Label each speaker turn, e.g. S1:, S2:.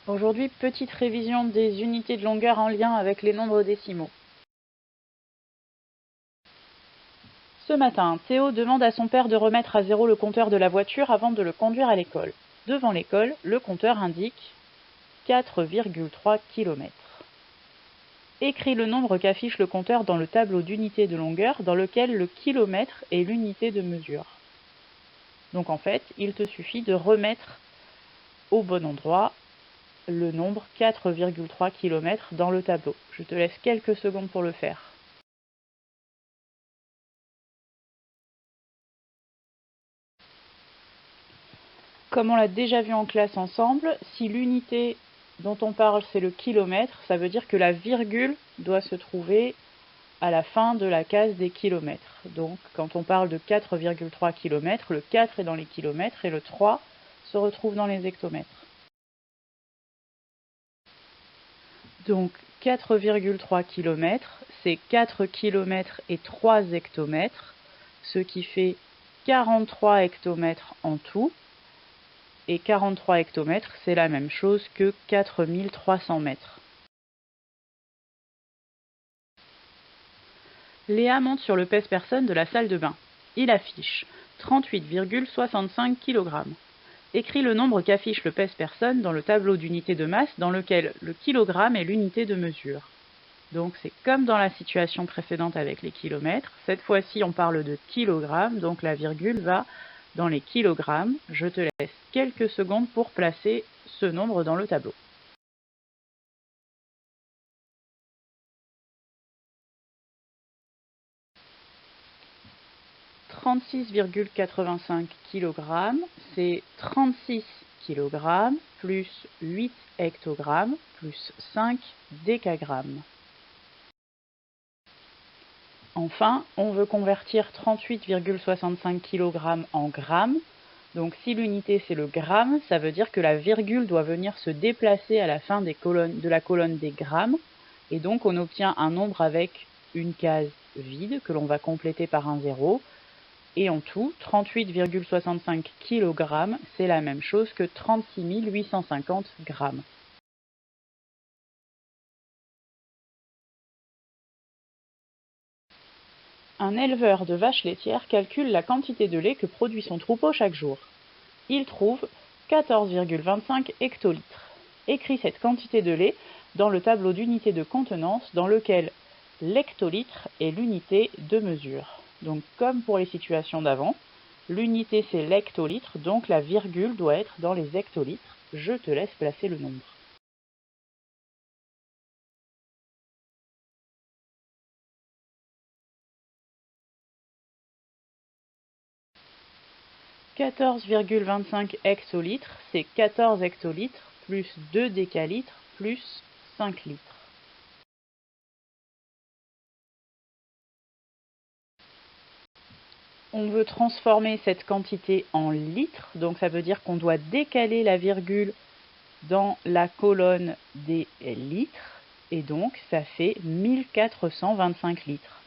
S1: Aujourd'hui, petite révision des unités de longueur en lien avec les nombres décimaux. Ce matin, Théo demande à son père de remettre à zéro le compteur de la voiture avant de le conduire à l'école. Devant l'école, le compteur indique 4,3 km. Écris le nombre qu'affiche le compteur dans le tableau d'unités de longueur dans lequel le kilomètre est l'unité de mesure. Donc en fait, il te suffit de remettre au bon endroit le nombre 4,3 km dans le tableau. Je te laisse quelques secondes pour le faire. Comme on l'a déjà vu en classe ensemble, si l'unité dont on parle c'est le kilomètre, ça veut dire que la virgule doit se trouver à la fin de la case des kilomètres. Donc quand on parle de 4,3 km, le 4 est dans les kilomètres et le 3 se retrouve dans les hectomètres. Donc 4,3 km, c'est 4 km et 3 hectomètres, ce qui fait 43 hectomètres en tout. Et 43 hectomètres, c'est la même chose que 4300 mètres. Léa monte sur le pèse-personne de la salle de bain. Il affiche 38,65 kg. Écris le nombre qu'affiche le pèse-personne dans le tableau d'unité de masse dans lequel le kilogramme est l'unité de mesure. Donc c'est comme dans la situation précédente avec les kilomètres. Cette fois-ci, on parle de kilogrammes, donc la virgule va dans les kilogrammes. Je te laisse quelques secondes pour placer ce nombre dans le tableau. « 36,85 kg, c'est 36 kg plus 8 hectogrammes plus 5 décagrammes. Enfin, on veut convertir 38,65 kg en grammes. Donc si l'unité c'est le gramme, ça veut dire que la virgule doit venir se déplacer à la fin de la colonne des grammes. Et donc on obtient un nombre avec une case vide que l'on va compléter par un zéro. Et en tout, 38,65 kg, c'est la même chose que 36 850 grammes. Un éleveur de vaches laitières calcule la quantité de lait que produit son troupeau chaque jour. Il trouve 14,25 hectolitres. Écris cette quantité de lait dans le tableau d'unité de contenance dans lequel l'hectolitre est l'unité de mesure. Donc comme pour les situations d'avant, l'unité c'est l'hectolitre, donc la virgule doit être dans les hectolitres. Je te laisse placer le nombre. « 14,25 hectolitres, c'est 14 hectolitres plus 2 décalitres plus 5 litres. On veut transformer cette quantité en litres, donc ça veut dire qu'on doit décaler la virgule dans la colonne des litres, et donc ça fait 1425 litres.